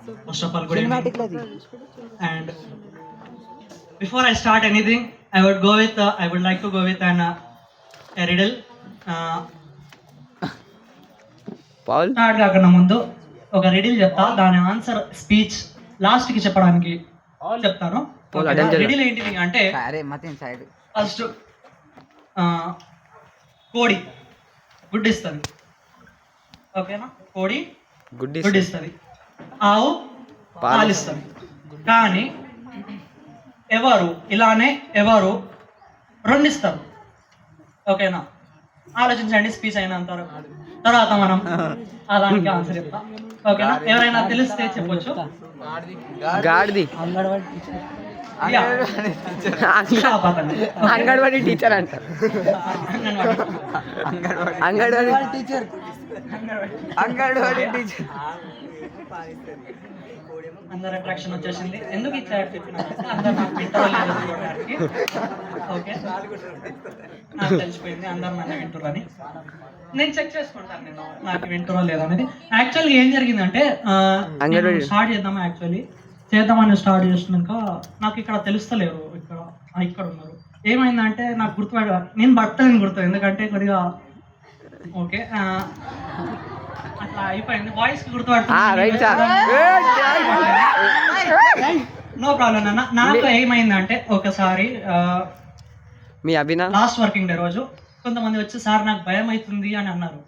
First of all, good evening. And before I start anything, I would like to go with a riddle. పాల్ start కాకుండా ముందు ఒక riddle చెప్తా, దాని answer speech last కి చెప్పడానికి చెప్తాను. రిడిల్ ఏంటిది అంటే ఫస్ట్ కోడి గుడ్డిస్తుంది. ఓకేనా? కోడి గుడ్డిస్తుంది, ఆవు పాలిస్తుంది. కానీ ఎవరు రెండిస్తారు. ఓకేనా? ఆలోచించండి స్పీచ్ అయినంత వరకు. తర్వాత మనం దానికి ఆన్సర్ చెప్తాం. ఓకేనా? ఎవరైనా తెలిస్తే చెప్పొచ్చు. గాడిది అంగన్వాడీ టీచర్ అంటారు. అంగన్వాడీ టీచర్ అందరు అట్రాక్షన్ వచ్చేసింది. ఎందుకు ఇచ్చారు అందరు నాకు వింటారు. ఓకే, నాకు తెలిసిపోయింది అందరు నన్ను వింటారని. నేను చెక్ చేసుకుంటాను నేను నాకు వింటారో లేదా అనేది. యాక్చువల్గా ఏం జరిగిందంటే స్టార్ట్ చేద్దామని స్టార్ట్ చేసినాక నాకు ఇక్కడ తెలుస్తలేరు, ఇక్కడ ఉన్నారు. ఏమైందంటే నాకు నేను గుర్తు ఎందుకంటే కొద్దిగా ఓకే అట్లా అయిపోయింది. వాయిస్ నో ప్రాబ్లం అన్న. నాకు ఏమైందంటే ఒకసారి మీ లాస్ట్ వర్కింగ్ డే రోజు కొంతమంది వచ్చి సార్ నాకు భయం అవుతుంది అని అన్నారు.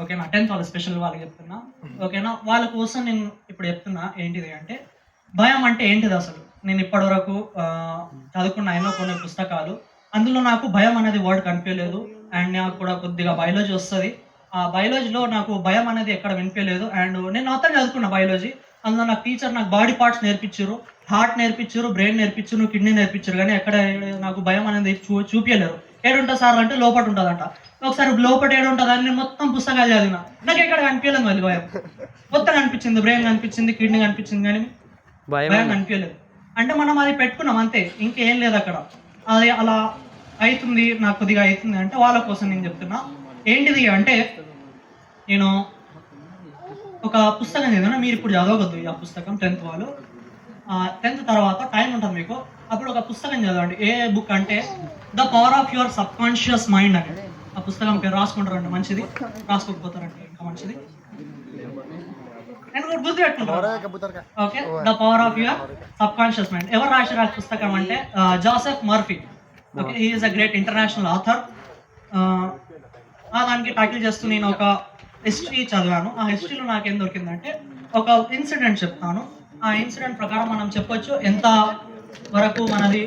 ఓకేనా? 10th వాళ్ళ స్పెషల్ వాళ్ళకి చెప్తున్నా. ఓకేనా? వాళ్ళ కోసం నేను ఇప్పుడు చెప్తున్నా ఏంటిది అంటే భయం అంటే ఏంటిది అసలు. నేను ఇప్పటి వరకు చదువుకున్న ఎన్నో కొన్ని పుస్తకాలు, అందులో నాకు భయం అనేది వర్డ్ కనిపించలేదు. అండ్ నాకు కూడా కొద్దిగా బయాలజీ వస్తుంది. ఆ బయాలజీలో నాకు భయం అనేది ఎక్కడ వినిపించలేదు. అండ్ నేను మొత్తం చదువుకున్నా బయాలజీ. అందులో నాకు టీచర్ నాకు బాడీ పార్ట్స్ నేర్పించారు, హార్ట్ నేర్పించారు, బ్రెయిన్ నేర్పించారు, కిడ్నీ నేర్పించారు. కానీ ఎక్కడ నాకు భయం అనేది చూపించలేరు. ఏడుంటుంది సార్ అంటే లోపల ఉంటుందంట. ఒకసారి లోపల ఏడుంటుంది అని నేను మొత్తం పుస్తకాలు చదివిన. నాకు ఎక్కడ కనిపించలేదు మళ్ళీ భయం. మొత్తం కనిపించింది, బ్రెయిన్ కనిపించింది, కిడ్నీ కనిపించింది, కానీ భయం కనిపించలేదు. అంటే మనం అది పెట్టుకున్నాం అంతే, ఇంకేం లేదు అక్కడ. అది అలా అవుతుంది, నాకు కొద్దిగా అవుతుంది అంటే వాళ్ళ కోసం నేను చెప్తున్నా. ఏంటిది అంటే నేను ఒక పుస్తకం చదివినా, మీరు ఇప్పుడు చదవగద్దు ఆ పుస్తకం. 10th వాళ్ళు 10th తర్వాత టైం ఉంటుంది మీకు, అప్పుడు ఒక పుస్తకం చదవండి. ఏ బుక్ అంటే the power of your subconscious mind అని. ఆ పుస్తకం పేరు రాసుకుంటారంటే మంచిది, రాసుకోకపోతారంటే ఇంకా మంచిది. నేను గుర్తు పెట్టుకుంటాను. Okay, the power of your subconscious mind. ఎవరు రాశారు ఆ పుస్తకం అంటే Joseph Murphy. Okay, he is a great international author. దానికి టాకిల్ చేస్తూ నేను ఒక హిస్టరీ చదివాను. ఆ హిస్టరీలో నాకేం దొరికిందంటే ఒక ఇన్సిడెంట్ చెప్తాను. ఆ ఇన్సిడెంట్ ప్రకారం మనం చెప్పొచ్చు ఎంత వరకు మనది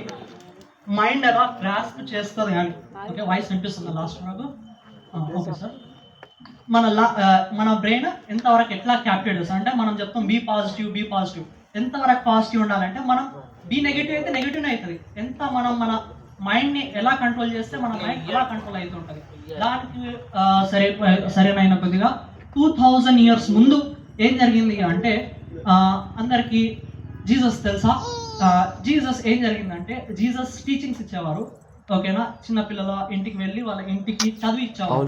మైండ్ ఎలా గ్రాస్ప్ చేస్తుంది అని. ఓకే, వాయిస్ వినిపిస్తుంది లాస్ట్ నాకు? Okay sir. మన బ్రెయిన్ ఎంతవరకు ఎట్లా క్యాప్చర్ చేస్తుంది అంటే మనం చెప్తాం బీ పాజిటివ్. ఎంతవరకు పాజిటివ్ ఉండాలంటే మనం బీ నెగిటివ్ అయితే నెగిటివ్ అవుతుంది. ఎంత మనం మన మైండ్ని ఎలా కంట్రోల్ చేస్తే మన మైండ్ ఎలా కంట్రోల్ అవుతూ ఉంటుంది. దానికి సరైన కొద్దిగా 2000 years ముందు ఏం జరిగింది అంటే అందరికీ జీసస్ తెలుసా? జీసస్ ఏం జరిగిందంటే జీసస్ టీచింగ్స్ ఇచ్చేవారు. ఓకేనా? చిన్నపిల్లల ఇంటికి వెళ్ళి వాళ్ళ ఇంటికి చదివి ఇచ్చేవారు.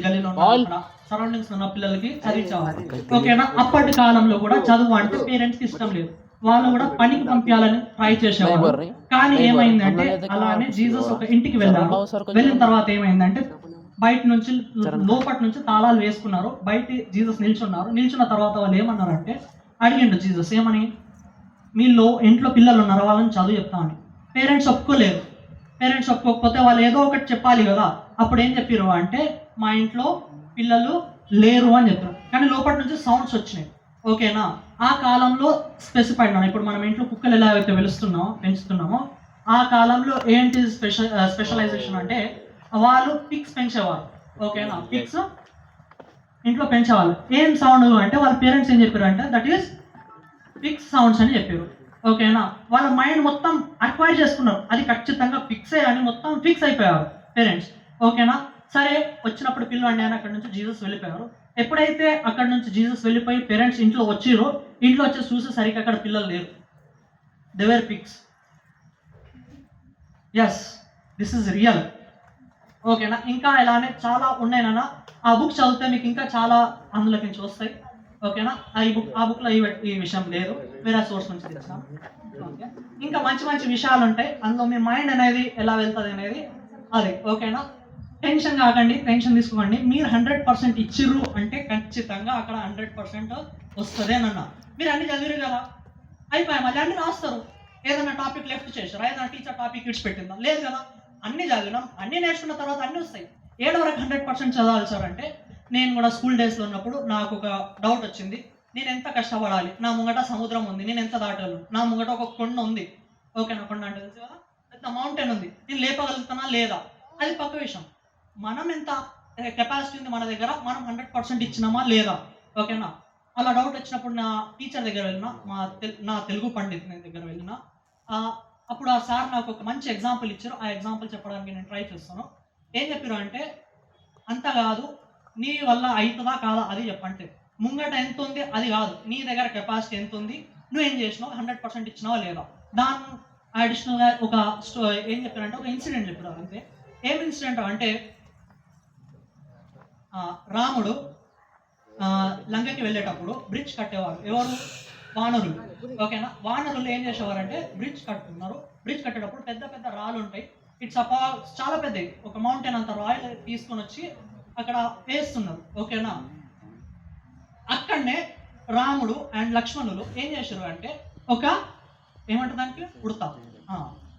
గలీలో సరౌండింగ్స్ ఉన్న పిల్లలకి చదివించేవారు. ఓకేనా? అప్పటి కాలంలో కూడా చదువు అంటే పేరెంట్స్కి ఇష్టం లేదు, వాళ్ళు కూడా పనికి పంపించాలని ట్రై చేసేవారు. కానీ ఏమైందంటే అలానే జీసస్ ఒక ఇంటికి వెళ్ళారు. వెళ్ళిన తర్వాత ఏమైందంటే బయట నుంచి లోపటి నుంచి తాళాలు వేసుకున్నారు. బయట జీసస్ నిల్చున్న తర్వాత వాళ్ళు ఏమన్నారంటే అడిగిండు జీసస్ ఏమని, మీలో ఇంట్లో పిల్లలు ఉన్నారు వాళ్ళని చదువు చెప్తామని. పేరెంట్స్ ఒప్పుకోలేరు. పేరెంట్స్ ఒప్పుకోకపోతే వాళ్ళు ఏదో ఒకటి చెప్పాలి కదా. అప్పుడు ఏం చెప్పారు అంటే మా ఇంట్లో పిల్లలు లేరు అని చెప్పారు. కానీ లోపటి నుంచి సౌండ్స్ వచ్చినాయి. ఓకేనా? ఆ కాలంలో స్పెసిఫైడ్ ఇప్పుడు మనం ఇంట్లో కుక్కలు ఎలా అయితే పెంచుతున్నామో ఆ కాలంలో ఏంటి స్పెషలైజేషన్ అంటే వాళ్ళు పిక్స్ పెంచేవారు. ఓకేనా? పిక్స్ ఇంట్లో పెంచేవాళ్ళు. ఏం సౌండ్ అంటే వాళ్ళ పేరెంట్స్ ఏం చెప్పారు అంటే దట్ ఈస్ పిక్స్ సౌండ్స్ అని చెప్పారు. ఓకేనా? వాళ్ళ మైండ్ మొత్తం అక్వైర్ చేసుకున్నారు, అది ఖచ్చితంగా పిక్సే అని మొత్తం ఫిక్స్ అయిపోయారు పేరెంట్స్. ఓకేనా? సరే, వచ్చినప్పుడు పిల్లవాడిని అని అక్కడ నుంచి జీసస్ వెళ్ళిపోయారు. ఎప్పుడైతే అక్కడ నుంచి జీసస్ వెళ్ళిపోయి పేరెంట్స్ ఇంట్లో వచ్చిరో, ఇంట్లో వచ్చి చూసేసరికి అక్కడ పిల్లలు లేరు. They were picks. Yes, this is real. ఓకేనా? ఇంకా ఇలానే చాలా ఉన్నాయి నాన్న. ఆ బుక్ చదివితే మీకు ఇంకా చాలా అందులోకి నుంచి వస్తాయి. ఓకేనా. ఆ బుక్లో ఈ విషయం లేదు, వేరే సోర్స్ నుంచి తెచ్చినాం. ఓకే, ఇంకా మంచి మంచి విషయాలు ఉంటాయి అందులో. మీ మైండ్ అనేది ఎలా వెళ్తుంది అనేది అది. ఓకేనా, టెన్షన్ కాకండి, టెన్షన్ తీసుకోకండి. మీరు 100% ఇచ్చిర్రు అంటే ఖచ్చితంగా అక్కడ 100% వస్తుంది అని అన్నా. మీరు అన్ని చదివారు కదా, అయిపోయాయి, మళ్ళీ అన్ని రాస్తారు. ఏదైనా టాపిక్ లెఫ్ట్ చేశారు, ఏదైనా టీచర్ టాపిక్ ఇడ్స్ పెట్టిందా, లేదు కదా. అన్ని చదివినాం, అన్ని నేర్చుకున్న తర్వాత అన్ని వస్తాయి. ఏడు వరకు 100% చదవాలి సార్ అంటే, నేను కూడా స్కూల్ డేస్లో ఉన్నప్పుడు నాకు ఒక డౌట్ వచ్చింది. నేను ఎంత కష్టపడాలి, నా ముంగట సముద్రం ఉంది, నేను ఎంత దాటగలను, నా ముంగట ఒక కొండ ఉంది. ఓకేనా, కొండ అంటే తెలుసు కదా, పెద్ద మౌంటైన్ ఉంది, నేను లేపగలుగుతానా లేదా, అది పక్క విషయం. మనం ఎంత కెపాసిటీ ఉంది మన దగ్గర, మనం 100% ఇచ్చినామా లేదా. ఓకేనా, అలా డౌట్ వచ్చినప్పుడు నా టీచర్ దగ్గర వెళ్ళిన, నా తెలుగు పండితుని దగ్గర వెళ్ళిన. అప్పుడు ఆ సార్ నాకు ఒక మంచి ఎగ్జాంపుల్ ఇచ్చారు. ఆ ఎగ్జాంపుల్ చెప్పడానికి నేను ట్రై చేస్తాను. ఏం చెప్పారు అంటే, అంత కాదు, నీ వల్ల అవుతుందా కాదా అది చెప్పంటే, ముంగట ఎంత ఉంది అది కాదు, నీ దగ్గర కెపాసిటీ ఎంత ఉంది, నువ్వేం చేసినావు, 100% ఇచ్చినావా లేదా. దాని అడిషనల్గా ఒక ఏం చెప్పారంటే, ఒక ఇన్సిడెంట్ చెప్పారు. అంతే. ఏం ఇన్సిడెంట్ అంటే, రాముడు లంకకి వెళ్ళేటప్పుడు బ్రిడ్జ్ కట్టేవారు ఎవరు, వానరులు. ఓకేనా, వానరులు ఏం చేసేవారంటే బ్రిడ్జ్ కట్టుకున్నారు. బ్రిడ్జ్ కట్టేటప్పుడు పెద్ద పెద్ద రాళ్ళు ఉంటాయి, ఇట్స్ చాలా పెద్దవి, ఒక మౌంటైన్ అంత రాయల్ తీసుకొని వచ్చి అక్కడ వేస్తున్నారు. ఓకేనా, అక్కడనే రాముడు అండ్ లక్ష్మణులు ఏం చేశారు అంటే, ఒక ఏమంటారు దానికి,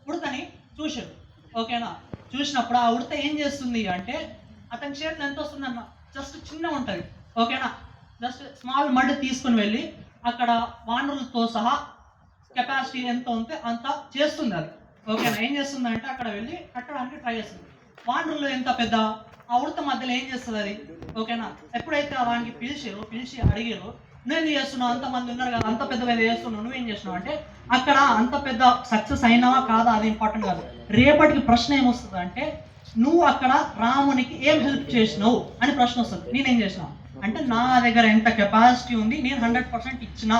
ఉడతని చూశారు. ఓకేనా, చూసినప్పుడు ఆ ఉడత ఏం చేస్తుంది అంటే, అతని చేతిలో ఎంత వస్తుందన్న, జస్ట్ చిన్న ఉంటుంది. ఓకేనా, జస్ట్ స్మాల్ మడ్ తీసుకుని వెళ్ళి అక్కడ వానరులతో సహా కెపాసిటీ ఎంత ఉంటే అంత చేస్తుంది అది. ఓకేనా, ఏం చేస్తుంది అంటే అక్కడ వెళ్ళి కట్టడానికి ట్రై చేస్తుంది. వానరులు ఎంత పెద్ద, ఆ ఉడత మధ్యలో ఏం చేస్తుంది అది. ఓకేనా, ఎప్పుడైతే వానికి పిలిచి అడిగారు, నువ్వేం చేస్తున్నావు, అంతమంది ఉన్నారు కదా, అంత పెద్ద పెద్ద చేస్తున్నావు, నువ్వేం చేస్తున్నావు అంటే, అక్కడ అంత పెద్ద సక్సెస్ అయినావా కాదా అది ఇంపార్టెంట్ కాదు. రేపటికి ప్రశ్న ఏమొస్తుంది అంటే, నువ్వు అక్కడ రామునికి ఏం హెల్ప్ చేసినావు అని ప్రశ్న వస్తుంది. నేనేం చేసిన అంటే, నా దగ్గర ఎంత కెపాసిటీ ఉంది, నేను 100% ఇచ్చిన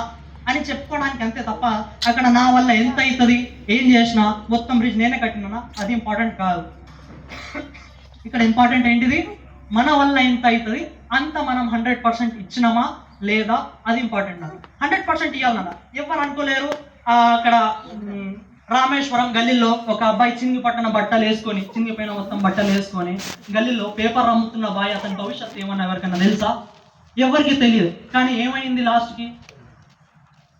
అని చెప్పుకోవడానికి అంతే తప్ప, అక్కడ నా వల్ల ఎంత అవుతుంది, ఏం చేసినా, మొత్తం బ్రిడ్జ్ నేనే కట్టినా, అది ఇంపార్టెంట్ కాదు. ఇక్కడ ఇంపార్టెంట్ ఏంటిది, మన వల్ల ఎంత అవుతుంది అంత మనం 100% ఇచ్చినామా లేదా, అది ఇంపార్టెంట్. నాకు 100% ఇవ్వాలన్నా ఎవరు అనుకోలేరు. అక్కడ రామేశ్వరం గల్లీలో ఒక అబ్బాయి చినిగిపట్టిన బట్టలు వేసుకొని, చినిగిపోయిన మొత్తం బట్టలు వేసుకొని గల్లీలో పేపర్ అమ్ముతున్న బాయ్, అతని భవిష్యత్తు ఏమన్నా ఎవరికైనా తెలుసా, ఎవరికి తెలియదు. కానీ ఏమైంది లాస్ట్కి,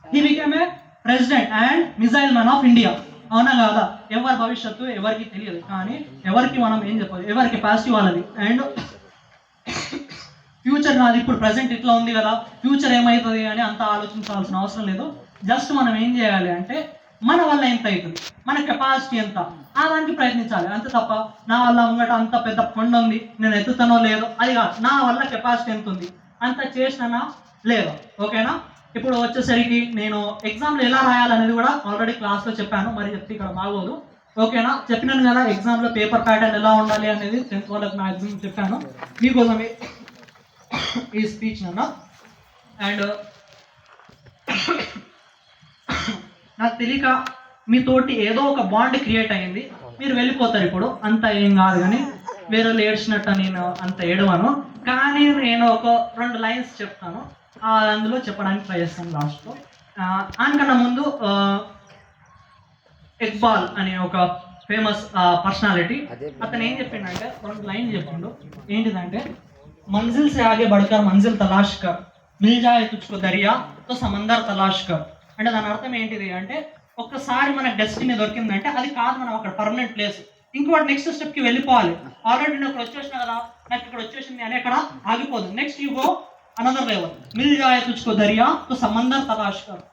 he became a president and missile man of India. అవునా కాదా, ఎవరి భవిష్యత్తు ఎవరికి తెలియదు, కానీ ఎవరికి మనం ఏం చెప్పాలి, ఎవరికి కెపాసిటీ వాళ్ళది. అండ్ ఫ్యూచర్ నాది ఇప్పుడు ప్రజెంట్ ఇట్లా ఉంది కదా, ఫ్యూచర్ ఏమవుతుంది అని అంత ఆలోచించాల్సిన అవసరం లేదు. జస్ట్ మనం ఏం చేయాలి అంటే, మన వల్ల ఎంత అవుతుంది, మన కెపాసిటీ ఎంత, ఆ దానికి ప్రయత్నించాలి అంతే తప్ప, నా వల్ల ముంగట అంత పెద్ద కొండ ఉంది, నేను ఎత్తుతానో లేదో అది కాదు, నా వల్ల కెపాసిటీ ఎంత ఉంది, అంత చేసినా లేదో. ఓకేనా, ఇప్పుడు వచ్చేసరికి నేను ఎగ్జామ్లో ఎలా రాయాలనేది కూడా ఆల్రెడీ క్లాస్లో చెప్పాను, మరి చెప్తే ఇక్కడ బాగోదు. ఓకేనా, చెప్పినాను కదా ఎగ్జామ్లో పేపర్ ప్యాటర్న్ ఎలా ఉండాలి అనేది 10th వాళ్ళకి మ్యాక్సిమం చెప్పాను. మీకోసమే ఈ స్పీచ్ నన్న. అండ్ నాకు తెలియక మీతోటి ఏదో ఒక బాండ్ క్రియేట్ అయ్యింది, మీరు వెళ్ళిపోతారు ఇప్పుడు, అంత ఏం కాదు. కానీ వేరే ఏడ్చినట్టు నేను అంత ఏడవను, కానీ నేను ఒక 2 లైన్స్ చెప్తాను, అందులో చెప్పడానికి ట్రై చేస్తాను లాస్ట్లో. దానికన్నా ముందు ఇక్బాల్ అనే ఒక ఫేమస్ పర్సనాలిటీ, అతను ఏం చెప్పిండంటే 2 లైన్లు చెప్పిండు. ఏంటిదంటే, మంజిల్ సే ఆగే బడ్కర్ మంజిల్ తలాష్ కర్, మిల్ జాయే తుజ్కో దరియా తో సమందర్ తలాష్ కర్. అంటే దాని అర్థం ఏంటిది అంటే, ఒక్కసారి మనకు డెస్టినీ దొరికిందంటే అది కాదు మనం అక్కడ పర్మనెంట్ ప్లేస్, ఇంకోటి నెక్స్ట్ స్టెప్కి వెళ్ళిపోవాలి. ఆల్రెడీ నేను ఇక్కడ వచ్చేసిన కదా, నాకు ఇక్కడ వచ్చేసింది అని అక్కడ ఆగిపోదు, next you go another level. మిల్ జాయే తుజ్కో దరియా తో సమందర్ తలాష్ కర్.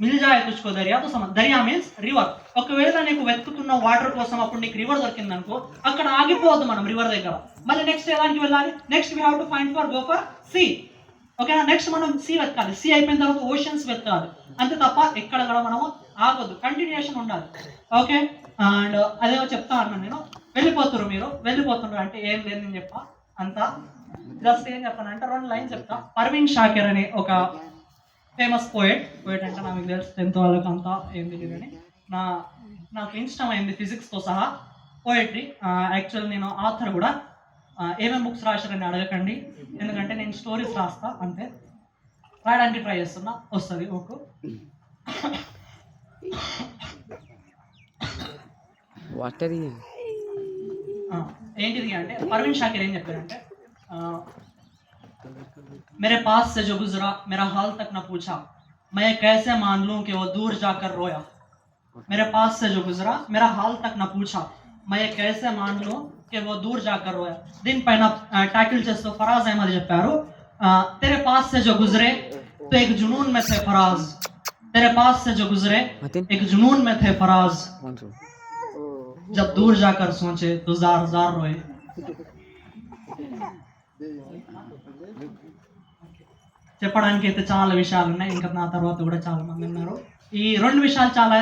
మిల్ జాయే తుజ్కో దరియా తో సమందర్, దరియా మీన్స్ రివర్. ఒకవేళ నీకు వెతుకుతున్న వాటర్ కోసం అప్పుడు నీకు రివర్ దొరికింది అనుకో, అక్కడ ఆగిపోవద్దు మనం రివర్ దగ్గర, మళ్ళీ నెక్స్ట్ ఎలాంటి వెళ్ళాలి, next we have to find for go for sea. ఓకేనా, నెక్స్ట్ మనం సీ వెతకాలి, సీ అయిపోయిన తర్వాత ఓషన్స్ వెతకాలి, అంతే తప్ప ఎక్కడ కూడా మనము ఆగొద్దు, కంటిన్యూషన్ ఉండాలి. ఓకే, అండ్ అదే చెప్తా అన్నాను నేను, వెళ్ళిపోతున్నారు మీరు, వెళ్ళిపోతున్నారు అంటే ఏం లేదు నేను చెప్పా అంతా. జస్ట్ ఏం చెప్తానంటే 2 లైన్స్ చెప్తా. పర్వీన్ షాకిర్ అనే ఒక ఫేమస్ పోయెట్ అంటే నాకు తెలుసు 10th వాళ్ళకి అంతా ఏం తెలియదు, కానీ నాకు ఇష్టమైంది ఫిజిక్స్తో సహా పోయట్రీ. యాక్చువల్ నేను ఆథర్ కూడా. ఏమేమి బుక్స్ రాశారని అడగకండి, ఎందుకంటే నేను స్టోరీస్ రాస్తా అంతే. రాయడానికి ట్రై చేస్తున్నా, వస్తుంది బుక్. వాటర్ ఏంటిది అంటే పర్వీన్ షాకిర్ ఏం చెప్పారంటే, मेरे पास से जो गुजरा मेरा हाल तक न पूछा, मैं कैसे मान लूं कि वो दूर जाकर रोया. मेरे पास से जो गुजरा मेरा हाल तक न पूछा, मैं कैसे मान लूं कि वो दूर जाकर रोया. దీనిపైన ట్యాకిల్ చేస్తూ ఫరాజ్ అహ్మద్ చెప్పారు, तेरे पास से जो गुजरे तो एक जुनून में थे फराज, तेरे पास से जो गुजरे एक जुनून में थे फराज, जब दूर जाकर सोचे तो जार जार रोए. చెప్పడానికి అయితే చాలా విషయాలు ఉన్నాయి, ఇంకా నా తర్వాత కూడా చాలా మంది ఉన్నారు. ఈ రెండు విషయాలు చాలా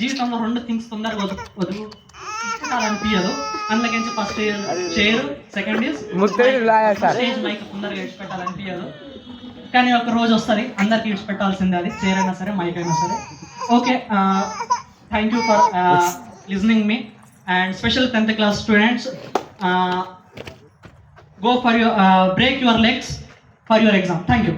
జీవితంలో రెండు థింగ్స్ తొందరగా వదులుకోవాలనిపించదు. అందులోకి first chair, second stage mike తొందరగా ఇడిచిపెట్టాలనిపించదు. కానీ ఒక రోజు వస్తుంది అందరికి ఇడిచిపెట్టాల్సిందే, అది చైర్ అయినా సరే మైక్ అయినా సరే. Okay, thank you for listening me. And special 10th class students, go for your break your legs for your exam. Thank you.